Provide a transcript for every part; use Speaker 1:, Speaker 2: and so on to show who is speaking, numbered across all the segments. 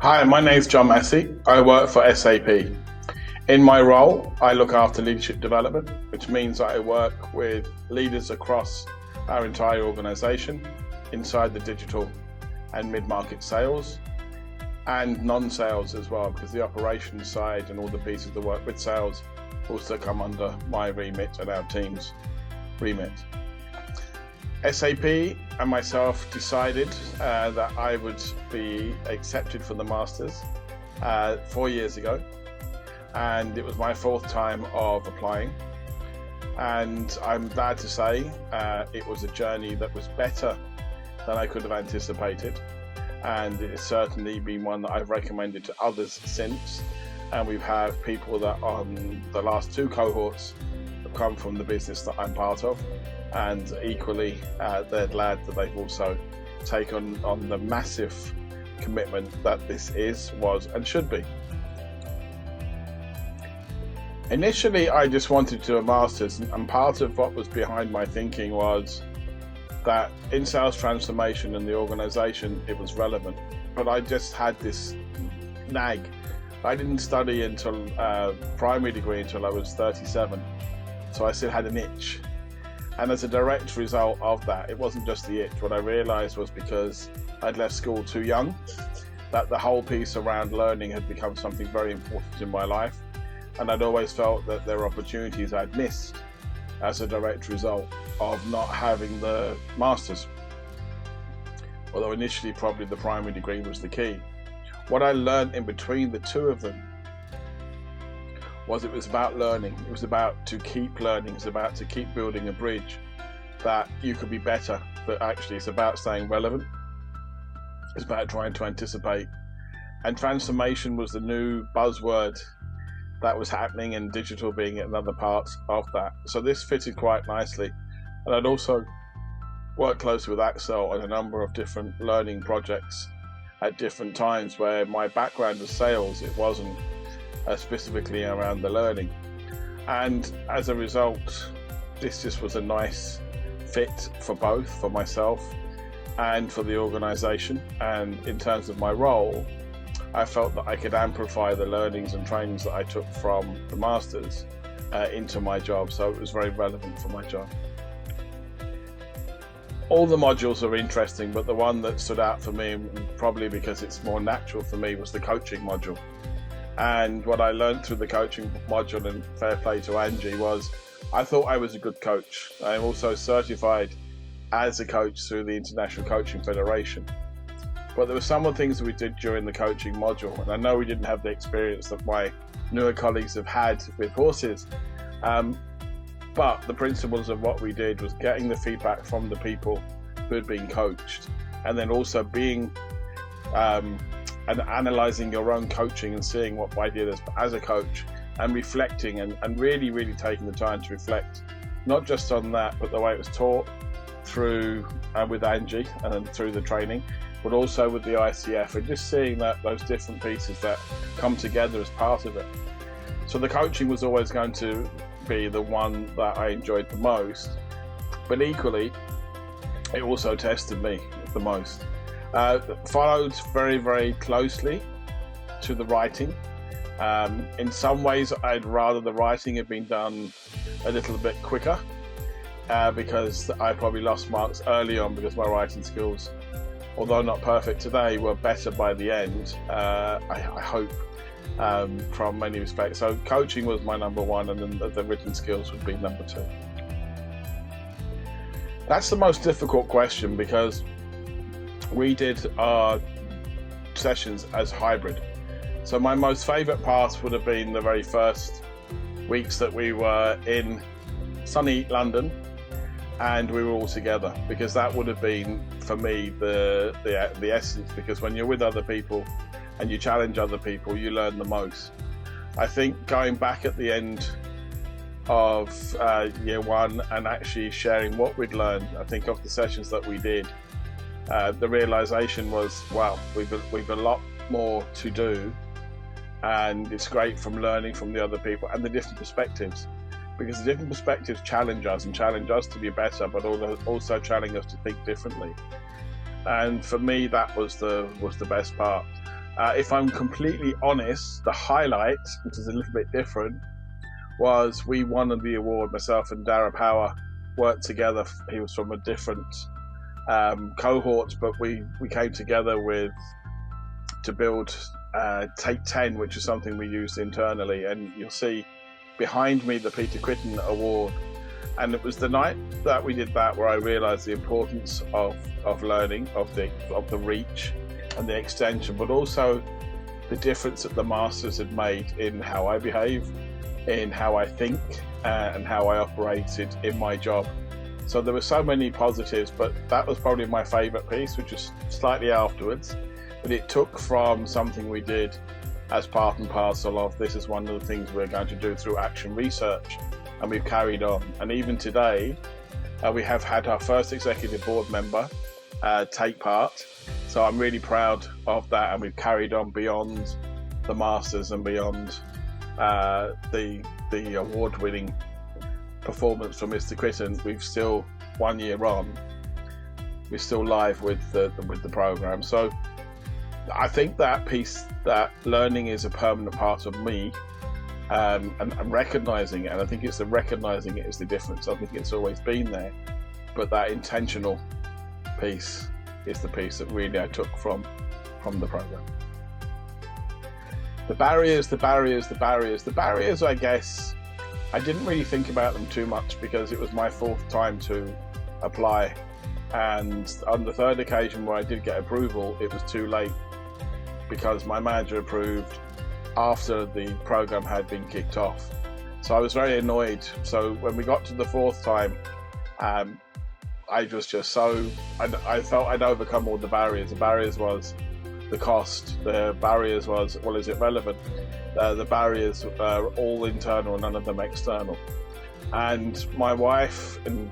Speaker 1: Hi, my name is John Massey. I work for SAP. In my role, I look after leadership development, which means that I work with leaders across our entire organisation, inside the digital and mid-market sales, and non-sales as well, because the operations side and all the pieces that work with sales also come under my remit and our team's remit. SAP and myself decided that I would be accepted for the Masters 4 years ago, and it was my fourth time of applying, and I'm glad to say it was a journey that was better than I could have anticipated, and it has certainly been one that I've recommended to others since, and we've had people that on the last two cohorts have come from the business that I'm part of, and equally they're glad that they've also taken on the massive commitment that this was and should be. Initially, I just wanted to do a Masters, and part of what was behind my thinking was that in sales transformation and the organisation it was relevant, but I just had this nag. I didn't study until primary degree until I was 37, so I still had an itch. And as a direct result of that, it wasn't just the itch. What I realised was because I'd left school too young, that the whole piece around learning had become something very important in my life. And I'd always felt that there were opportunities I'd missed as a direct result of not having the Masters. Although initially probably the primary degree was the key. What I learned in between the two of them was it was about learning. It was about to keep learning. It was about to keep building a bridge that you could be better, but actually it's about staying relevant. It's about trying to anticipate. And transformation was the new buzzword that was happening, and digital being another part of that. So this fitted quite nicely. And I'd also worked closely with Axel on a number of different learning projects at different times where my background was sales. It wasn't specifically around the learning, and as a result this just was a nice fit for both, for myself and for the organisation. And in terms of my role, I felt that I could amplify the learnings and trainings that I took from the Masters into my job, so it was very relevant for my job. All the modules are interesting, but the one that stood out for me, probably because it's more natural for me, was the coaching module. And what I learned through the coaching module, and fair play to Angie, was I thought I was a good coach. I'm also certified as a coach through the International Coaching Federation. But there were some of the things that we did during the coaching module, and I know we didn't have the experience that my newer colleagues have had with horses, but the principles of what we did was getting the feedback from the people who had been coached, and then also being and analysing your own coaching and seeing what I did as a coach, and reflecting and really taking the time to reflect, not just on that, but the way it was taught through with Angie and through the training, but also with the ICF, and just seeing that those different pieces that come together as part of it. So the coaching was always going to be the one that I enjoyed the most, but equally it also tested me the most. Followed very closely to the writing. In some ways I'd rather the writing had been done a little bit quicker, because I probably lost marks early on because my writing skills, although not perfect today, were better by the end, I hope, from many respects. So coaching was my number one, and then the written skills would be number two. That's the most difficult question, because we did our sessions as hybrid. So my most favourite part would have been the very first weeks that we were in sunny London and we were all together, because that would have been for me the essence, because when you're with other people and you challenge other people, you learn the most. I think going back at the end of year one and actually sharing what we'd learned, I think of the sessions that we did, the realization was, wow, we've a lot more to do, and it's great from learning from the other people and the different perspectives, because the different perspectives challenge us to be better, but also challenge us to think differently. And for me, that was the best part. If I'm completely honest, the highlight, which is a little bit different, was we won the award. Myself and Dara Power worked together. He was from a different cohort, but we came together to build Take 10, which is something we used internally. And you'll see behind me the Peter Quitten Award. And it was the night that we did that where I realised the importance of learning, of the reach and the extension, but also the difference that the masters had made in how I behave, in how I think, and how I operated in my job. So there were so many positives, but that was probably my favourite piece, which was slightly afterwards. But it took from something we did as part and parcel of, this is one of the things we're going to do through action research, and we've carried on. And even today, we have had our first executive board member take part. So I'm really proud of that, and we've carried on beyond the masters and beyond the award-winning performance from Mr. Quitten. We've still, 1 year on, we're still live with the program. So I think that piece, that learning is a permanent part of me, and recognizing it. And I think it's the recognizing it is the difference. I think it's always been there, but that intentional piece is the piece that really I took from the program. The barriers, I guess, I didn't really think about them too much because it was my fourth time to apply. And on the third occasion where I did get approval, it was too late because my manager approved after the program had been kicked off. So I was very annoyed. So when we got to the fourth time, I was just so, I felt I'd overcome all the barriers. The barriers was the cost. The barriers was, well, is it relevant? The barriers are all internal, none of them external. And my wife and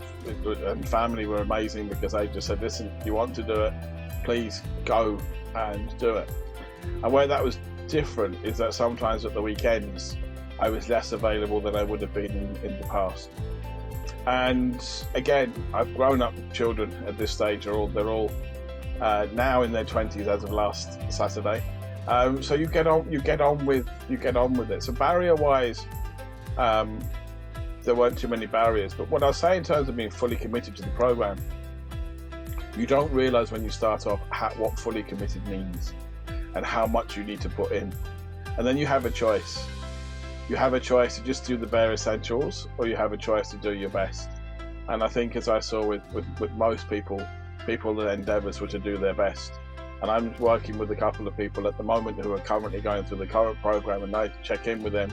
Speaker 1: family were amazing because they just said, listen, you want to do it, please go and do it. And where that was different is that sometimes at the weekends, I was less available than I would have been in the past. And again, I've grown up children at this stage. They're all now in their 20s as of last Saturday. So you get on with it. So barrier-wise, there weren't too many barriers. But what I say in terms of being fully committed to the program, you don't realise when you start off what fully committed means and how much you need to put in. And then you have a choice. You have a choice to just do the bare essentials, or you have a choice to do your best. And I think, as I saw with most people, their endeavours were to do their best. And I'm working with a couple of people at the moment who are currently going through the current program, and I check in with them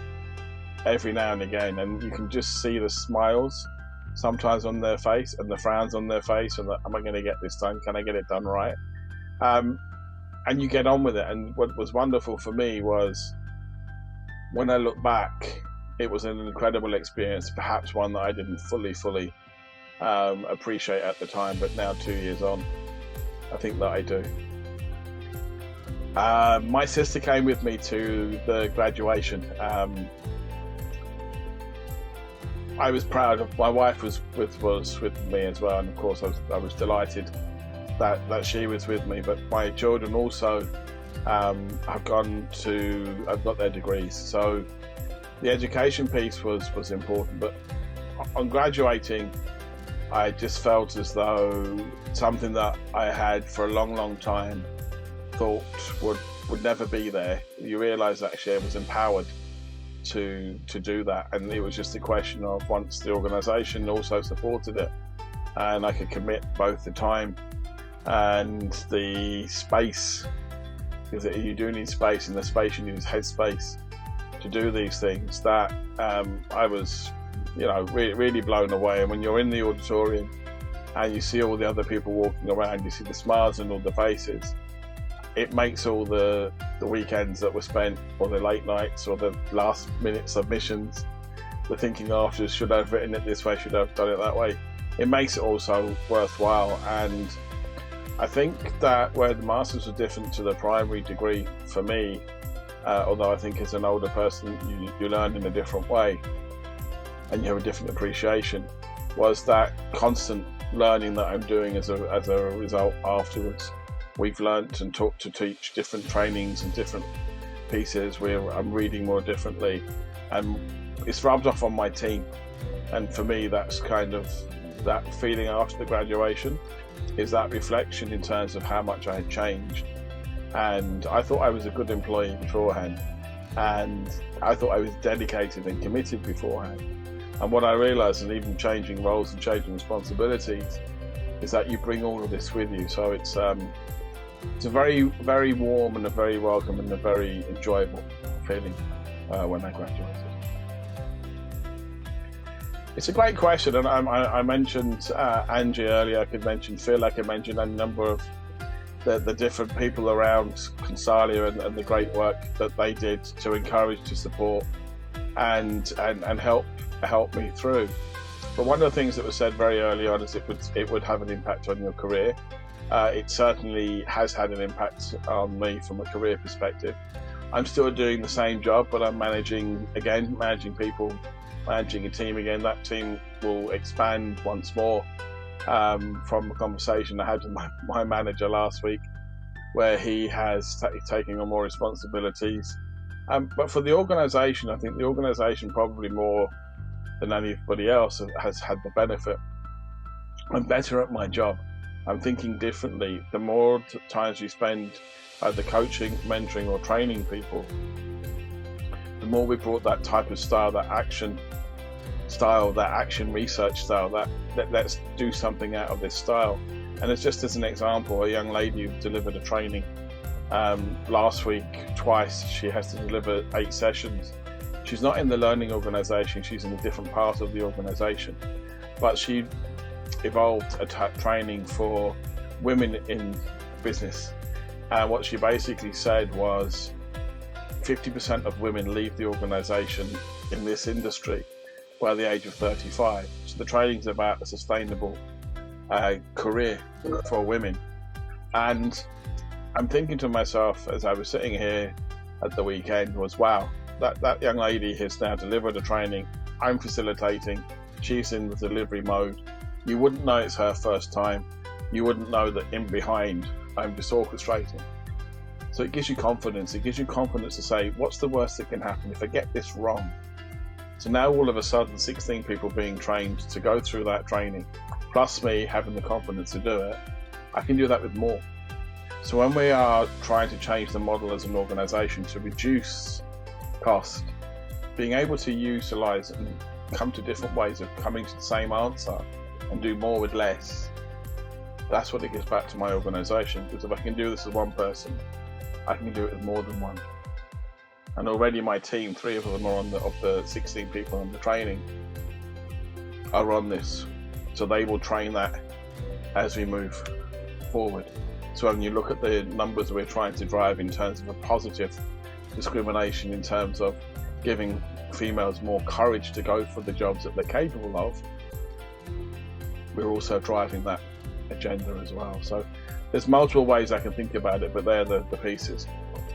Speaker 1: every now and again, and you can just see the smiles sometimes on their face and the frowns on their face, and am I going to get this done? Can I get it done right? And you get on with it. And what was wonderful for me was, when I look back, it was an incredible experience, perhaps one that I didn't fully appreciate at the time, but now 2 years on, I think that I do. My sister came with me to the graduation. I was proud of, my wife was with me as well, and of course I was delighted that she was with me, but my children also have got their degrees. So the education piece was important, but on graduating, I just felt as though something that I had for a long time thought would never be there. You realise that actually I was empowered to do that, and it was just a question of, once the organisation also supported it and I could commit both the time and the space, because you do need space, and the space you need is headspace to do these things, that I was really blown away. And when you're in the auditorium and you see all the other people walking around, you see the smiles and all the faces, it makes all the weekends that were spent, or the late nights, or the last minute submissions, the thinking afterwards, should I have written it this way, should I have done it that way, it makes it also worthwhile. And I think that where the masters are different to the primary degree for me, although I think as an older person you learn in a different way and you have a different appreciation, was that constant learning that I'm doing as a result afterwards. we've learnt and taught to teach different trainings and different pieces where I'm reading more differently, and it's rubbed off on my team. And for me, that's kind of that feeling after the graduation, is that reflection in terms of how much I had changed. And I thought I was a good employee beforehand, and I thought I was dedicated and committed beforehand. And what I realised, and even changing roles and changing responsibilities, is that you bring all of this with you. So it's a very, very warm and a very welcome and a very enjoyable feeling when I graduated. It's a great question, and I mentioned Angie earlier. I could mention Phil. I could mention a number of the different people around Consalia and the great work that they did to encourage, to support, and help me through. But one of the things that was said very early on is it would have an impact on your career. It certainly has had an impact on me from a career perspective. I'm still doing the same job, but I'm managing people, managing a team again. That team will expand once more from a conversation I had with my manager last week, where he has taken on more responsibilities. But for the organisation, I think the organisation probably more than anybody else has had the benefit. I'm better at my job. I'm thinking differently. The more times you spend either coaching, mentoring or training people, the more we brought that type of style, that action research style, that let's do something out of this style. And it's just as an example, a young lady who delivered a training last week twice. She has to deliver 8 sessions. She's not in the learning organisation, she's in a different part of the organisation, but she evolved a training for women in business. And what she basically said was 50% of women leave the organisation in this industry by the age of 35. So the training's about a sustainable career for women. And I'm thinking to myself as I was sitting here at the weekend was, wow, that young lady has now delivered a training. I'm facilitating. She's in the delivery mode. You wouldn't know it's her first time. You wouldn't know that in behind I'm just orchestrating. So it gives you confidence. It gives you confidence to say, what's the worst that can happen if I get this wrong? So now all of a sudden 16 people being trained to go through that training, plus me having the confidence to do it, I can do that with more. So when we are trying to change the model as an organisation to reduce cost, being able to utilise and come to different ways of coming to the same answer and do more with less, that's what it gives back to my organisation. Because if I can do this with one person, I can do it with more than one. And already my team, 3 of them are of the 16 people on the training, are on this. So they will train that as we move forward. So when you look at the numbers we're trying to drive in terms of a positive discrimination, in terms of giving females more courage to go for the jobs that they're capable of, we're also driving that agenda as well. So there's multiple ways I can think about it, but they're the pieces.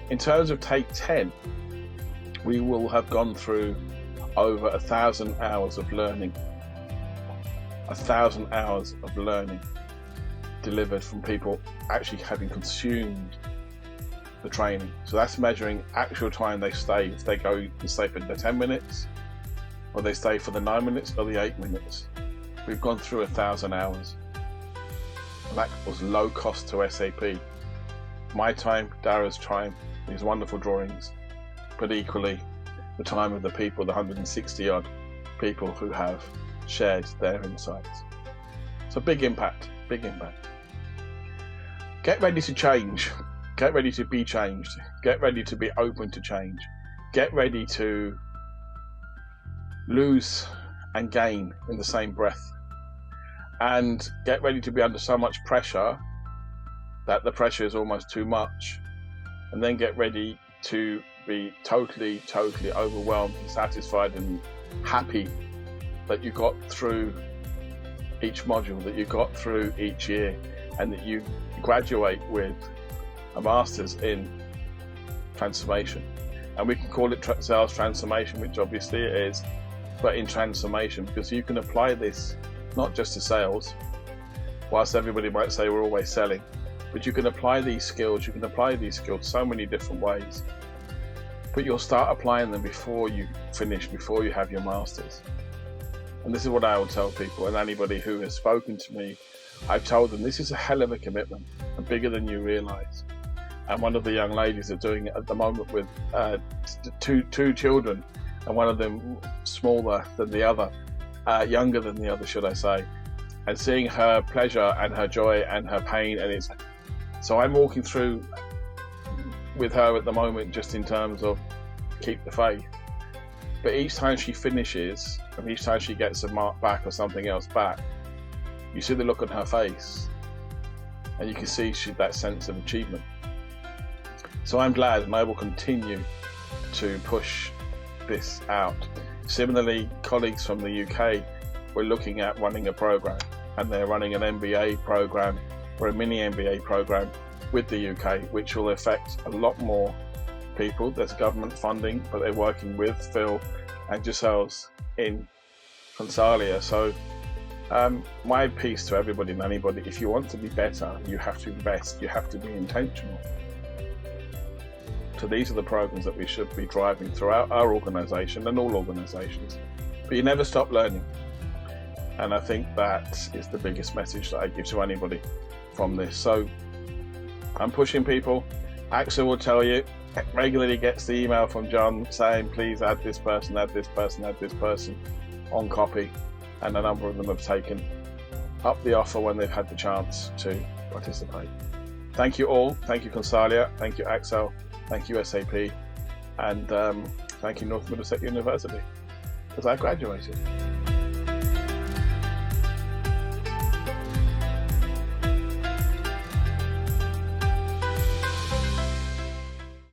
Speaker 1: In terms of Take 10, we will have gone through over 1,000 hours of learning. 1,000 hours of learning delivered from people actually having consumed the training. So that's measuring actual time they stay. If they go and stay for the 10 minutes, or they stay for the 9 minutes or the 8 minutes. We've gone through 1,000 hours. And that was low cost to SAP. My time, Dara's time, these wonderful drawings, but equally the time of the people, the 160 odd people who have shared their insights. So big impact, big impact. Get ready to change. Get ready to be changed. Get ready to be open to change. Get ready to lose and gain in the same breath. And get ready to be under so much pressure that the pressure is almost too much. And then get ready to be totally overwhelmed and satisfied and happy that you got through each module, that you got through each year, and that you graduate with a master's in transformation. And we can call it sales transformation, which obviously it is, but in transformation, because you can apply this not just to sales, whilst everybody might say we're always selling, But you can apply these skills. You can apply these skills so many different ways. But you'll start applying them before you finish, before you have your masters. And this is what I will tell people, and anybody who has spoken to me, I've told them this is a hell of a commitment, and bigger than you realise. And one of the young ladies are doing it at the moment with two children, and one of them smaller than the other, younger than the other, should I say, and seeing her pleasure and her joy and her pain. And so I'm walking through with her at the moment just in terms of keep the faith. But each time she finishes, and each time she gets a mark back or something else back, you see the look on her face, and you can see that sense of achievement. So I'm glad, and I will continue to push this out. Similarly, colleagues from the UK were looking at running a program, and they're running an MBA program or a mini MBA program with the UK, which will affect a lot more people. There's government funding, but they're working with Phil and yourselves in Consalia. So my piece to everybody and anybody, if you want to be better, you have to invest, you have to be intentional. So these are the programs that we should be driving throughout our organisation and all organisations. But you never stop learning. And I think that is the biggest message that I give to anybody from this. So I'm pushing people. Axel will tell you, regularly gets the email from John saying, please add this person, add this person, add this person on copy. And a number of them have taken up the offer when they've had the chance to participate. Thank you all. Thank you, Consalia. Thank you, Axel. Thank you, SAP. And thank you, North Middlesex University, because I graduated.